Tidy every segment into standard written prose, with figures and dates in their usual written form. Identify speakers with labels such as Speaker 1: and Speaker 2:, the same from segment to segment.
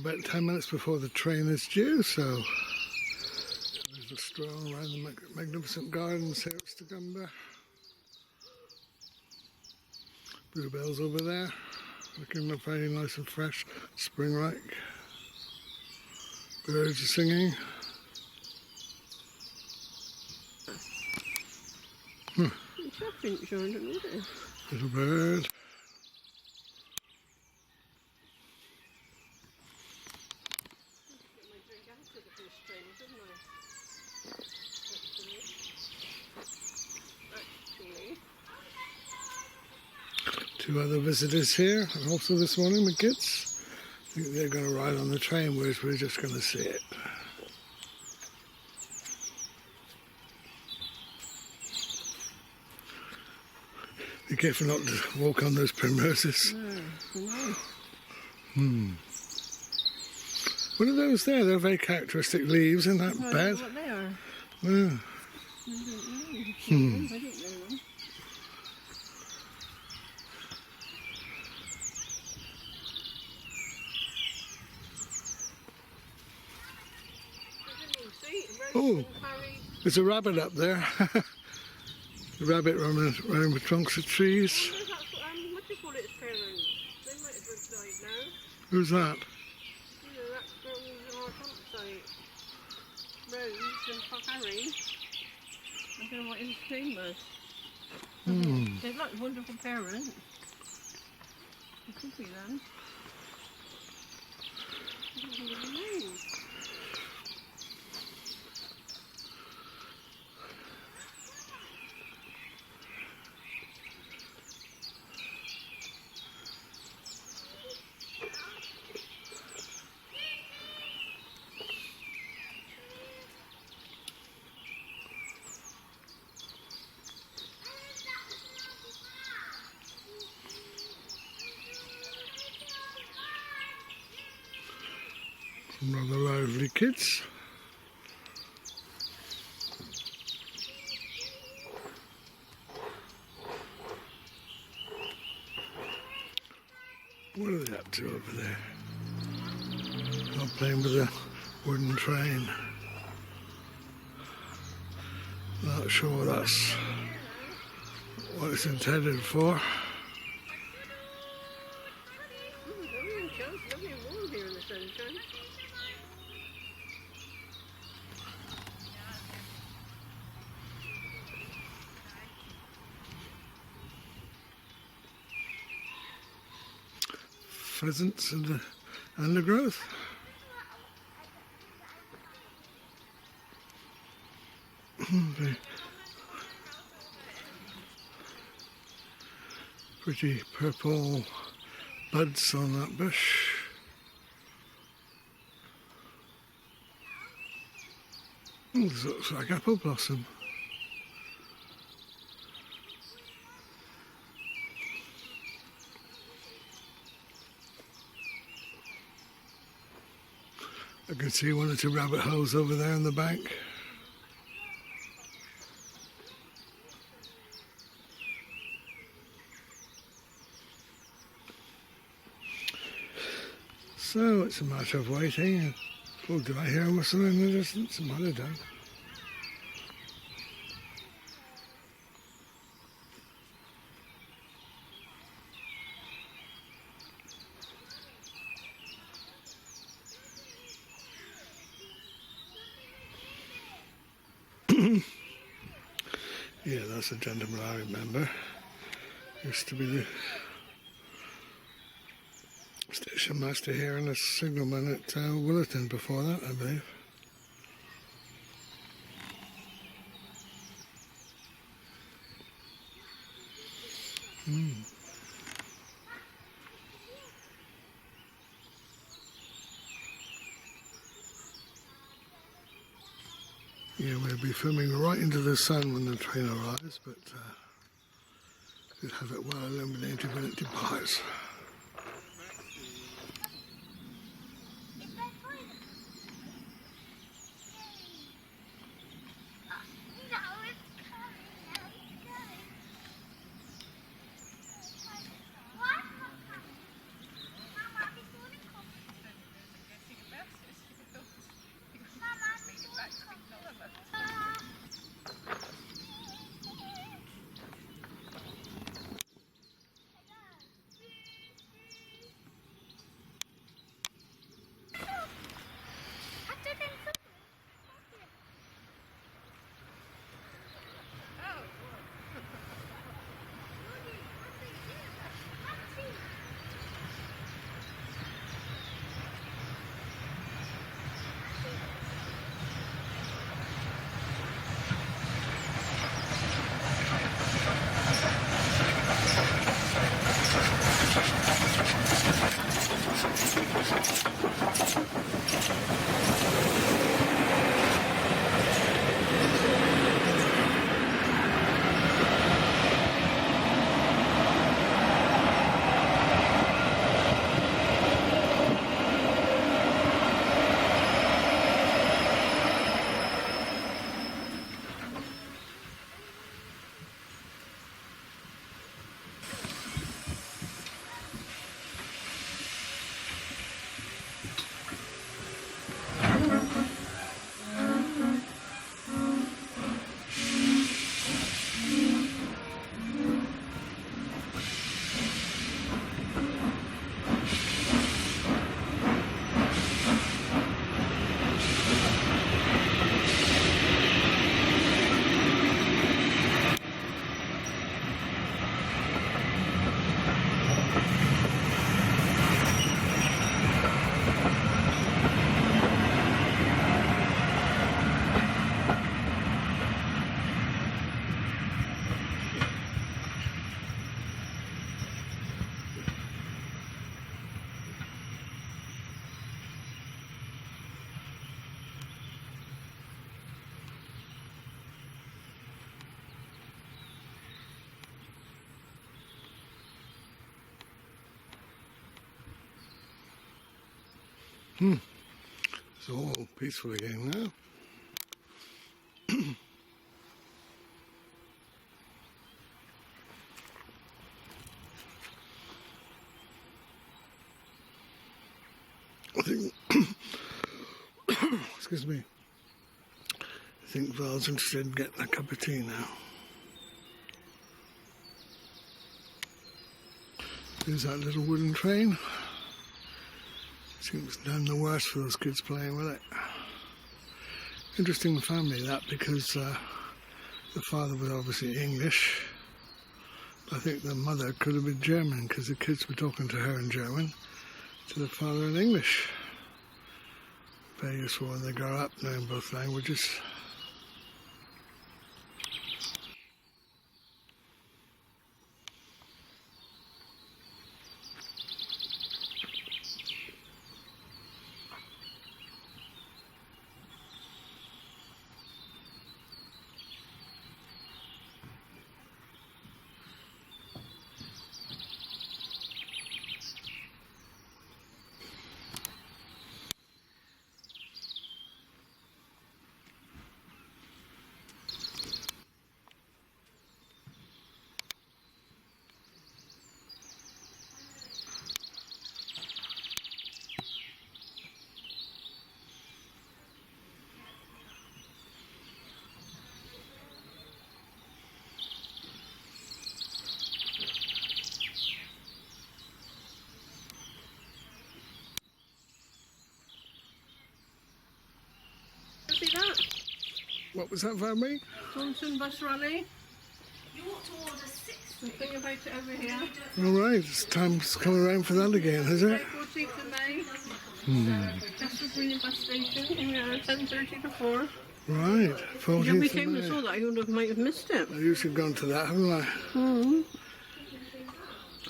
Speaker 1: about 10 minutes before the train is due, so there's a stroll around the magnificent gardens here at Stogumber. Bluebells over there, looking very nice and fresh, spring-like. Birds are singing. Little bird. Two other visitors here, and also this morning with kids. I think they're going to ride on the train, whereas we're just going to see it. Be careful not to walk on those primroses. What are those there? They're very characteristic leaves in that bed.
Speaker 2: What they are?
Speaker 1: Yeah.
Speaker 2: I don't know.
Speaker 1: Oh, there's a rabbit up there. The rabbit running with trunks of trees.
Speaker 2: What do you call its parents? They might have died now.
Speaker 1: Who's that?
Speaker 2: You know, that's from our campsite. Rose and Harry. I don't know what his name was. They're like wonderful parents. It could be them. I don't know their names.
Speaker 1: Some rather lively kids. What are they up to over there? They're playing with a wooden train. Not sure that's what it's intended for. Pheasants and the undergrowth. Pretty purple buds on that bush. Oh, this looks like apple blossom. I can see one or two rabbit holes over there in the bank. So it's a matter of waiting. Oh, did I hear a whistle in the distance? I might have done. Yeah, that's a gentleman I remember. Used to be the station master here and a signalman at Willerton before that, I believe. Yeah, we'll be filming right into the sun when the train arrives, but we'll have it well illuminated when it departs. It's all peaceful again now. I think, excuse me, I think Val's interested in getting a cup of tea now. There's that little wooden train. Seems done the worst for those kids playing with it. Interesting family that, because the father was obviously English. I think the mother could have been German, because the kids were talking to her in German, to the father in English. Very useful when they grow up knowing both languages.
Speaker 2: See that?
Speaker 1: What was that for me?
Speaker 2: Taunton bus rally.
Speaker 3: You ought to order 6.
Speaker 2: The thing about it over here.
Speaker 1: Alright, it's time to come around for that again, is it?
Speaker 2: 14th of May. That's the Green bus station. 10:30 to 4.
Speaker 1: Right, 14th
Speaker 2: If we
Speaker 1: of
Speaker 2: came and
Speaker 1: May.
Speaker 2: saw that, you might have missed it.
Speaker 1: I usually gone to that, haven't I?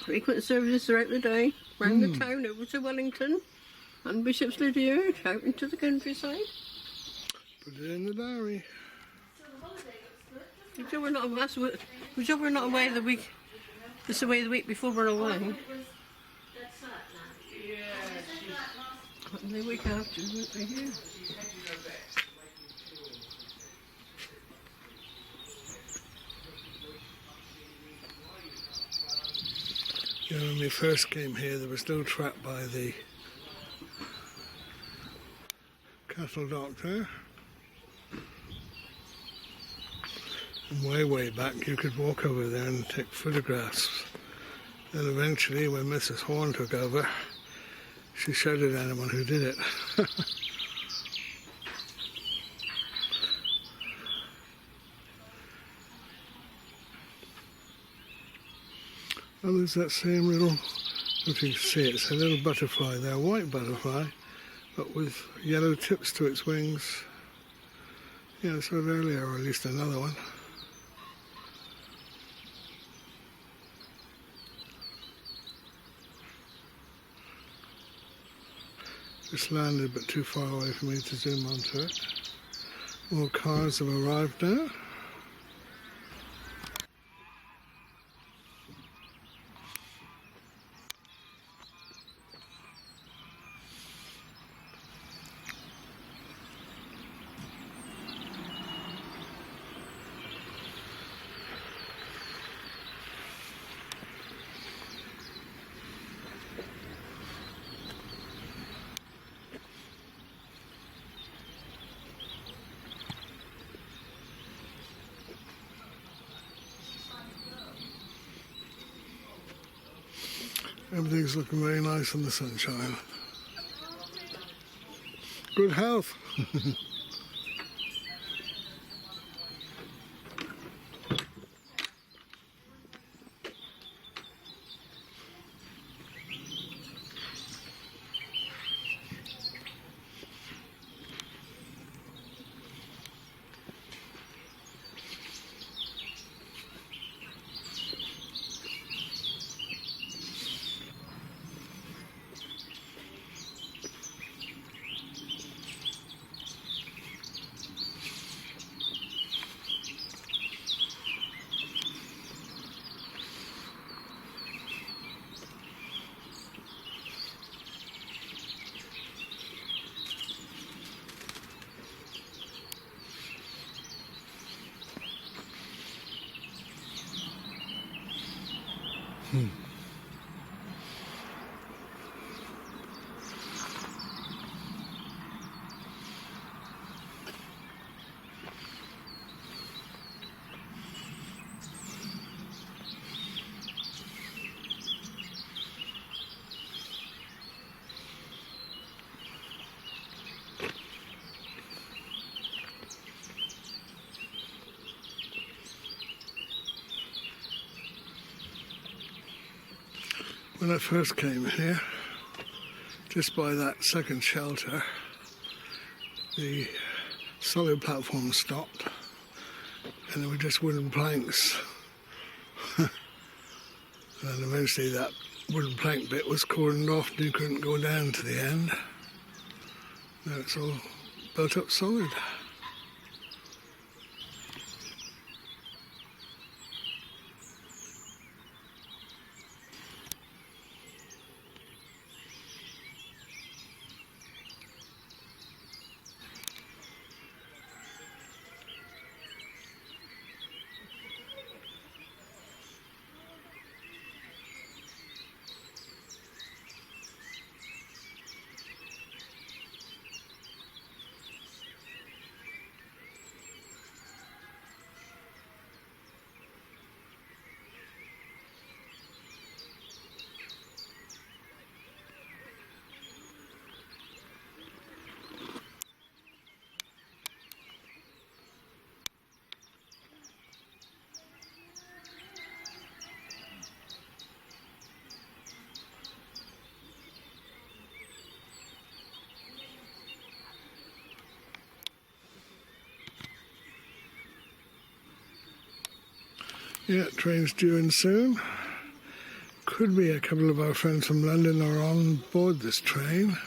Speaker 2: Frequent services throughout the day, round the town over to Wellington and Bishop's Lydia, out into the countryside.
Speaker 1: Put it in the diary.
Speaker 2: We're sure we're not away the week. It's away the week before we're away. And the week after, weren't we here?
Speaker 1: You know, when we first came here, there was no trap by the cattle doctor. And way back, you could walk over there and take photographs. Then eventually, when Mrs. Horn took over, she shouted at anyone who did it. Oh, there's that same little, if you can see it, it's a little butterfly there, a white butterfly, but with yellow tips to its wings. Yeah, I saw it earlier, or at least another one. Just landed, but too far away for me to zoom onto it. More cars have arrived now. Everything's looking very nice in the sunshine. Good health. When I first came here, just by that second shelter, the solid platform stopped and there were just wooden planks. And eventually that wooden plank bit was cordoned off and you couldn't go down to the end. Now it's all built up solid. Yeah, train's due in soon. Could be a couple of our friends from London are on board this train.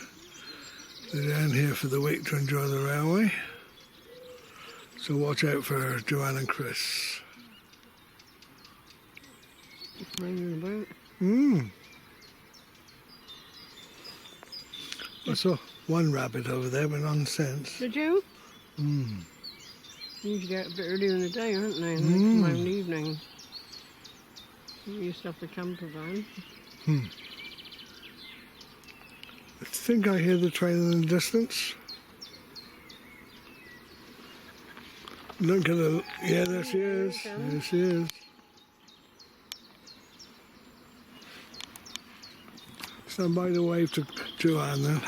Speaker 1: They're down here for the week to enjoy the railway. So watch out for Joanne and Chris.
Speaker 2: It's raining about.
Speaker 1: I saw one rabbit over there, but none since.
Speaker 2: Did you? Usually get a bit earlier in the day, aren't they? And they come out in the evening. You used to have the camper van.
Speaker 1: I think I hear the train in the distance. Look at her. Yeah, there she is. There she is. Stand by to wave to Joanne then.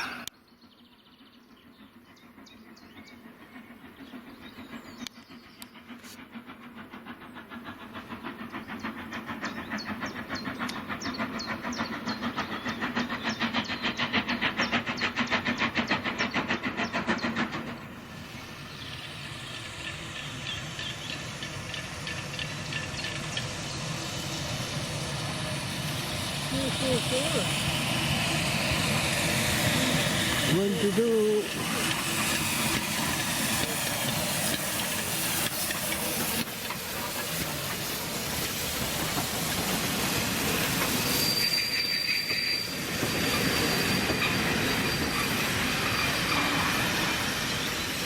Speaker 1: When to do.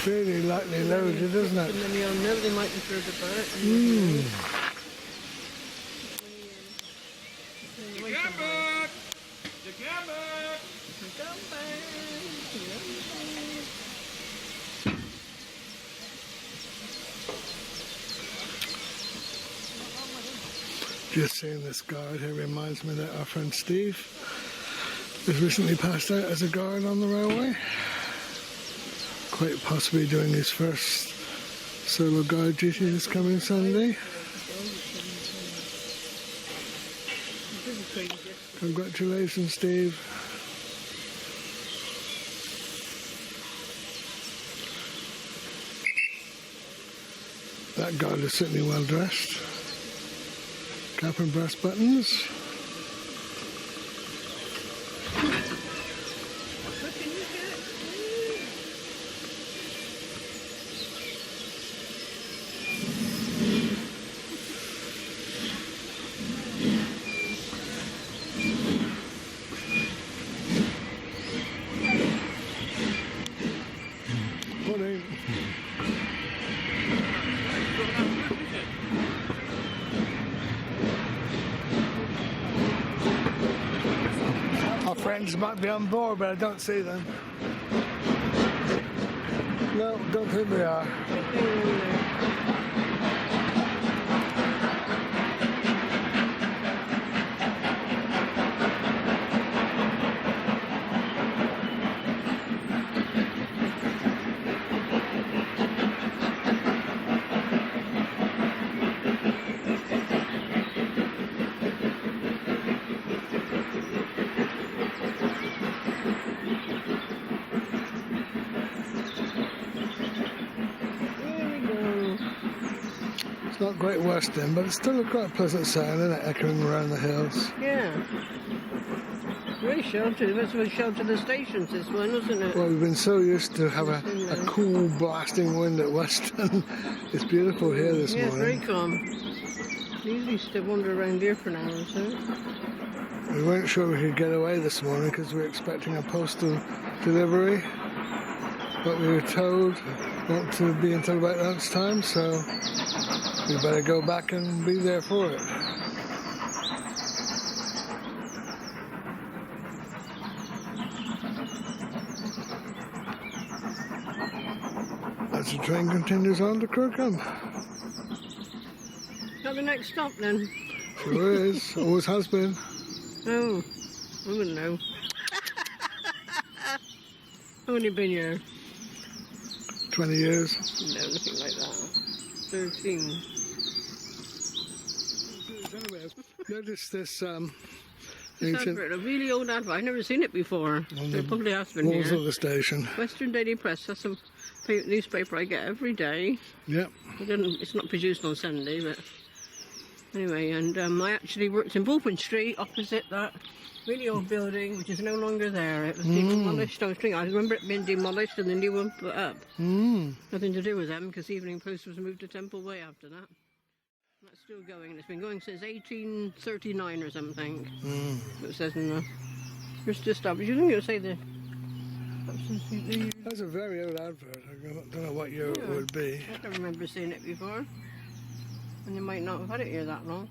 Speaker 1: Really lightly loaded, isn't it?
Speaker 2: And then you'll know they might be further back.
Speaker 1: Just seeing this guard here reminds me that our friend Steve has recently passed out as a guard on the railway. Quite possibly doing his first solo guard duty this coming Sunday. Congratulations, Steve. That guard is certainly well dressed. Cap and brass buttons. Morning. signs might be on board, but I don't see them. No, don't think they are. It's not Great Western, but it's still a quite pleasant sound, isn't it? Echoing around the hills.
Speaker 2: Yeah. Really sheltered. It must have been sheltered the stations, this one, wasn't it?
Speaker 1: Well, we've been so used to have a cool blasting wind at Western. It's beautiful here this
Speaker 2: Yeah,
Speaker 1: morning.
Speaker 2: it's very calm. Usually used to wander around here for an hour or so.
Speaker 1: We weren't sure we could get away this morning because we were expecting a postal delivery, but we were told not to be until about lunchtime, so we better go back and be there for it. As the train continues on to Crookham.
Speaker 2: Is that the next stop then?
Speaker 1: Sure is, always has been.
Speaker 2: Oh, I wouldn't know. I've only been here.
Speaker 1: 20 years.
Speaker 2: No, nothing like that. 13.
Speaker 1: Anyways, notice this
Speaker 2: This
Speaker 1: ancient
Speaker 2: advert, a really old advert. I've never seen it before. It probably has been
Speaker 1: walls
Speaker 2: here.
Speaker 1: of the station.
Speaker 2: Western Daily Press. That's a newspaper I get every day.
Speaker 1: Yep.
Speaker 2: It's not produced on Sunday, but anyway. And I actually worked in Baldwin Street, opposite that really old building, which is no longer there. It was demolished. I remember it being demolished and the new one put up. Nothing to do with them, because Evening Post was moved to Temple Way after that. That's still going. It's been going since 1839 or something. It says in the first established. You think it would say the.
Speaker 1: That's a very old advert. I don't know what year it would be.
Speaker 2: I don't remember seeing it before. And they might not have had it here that long.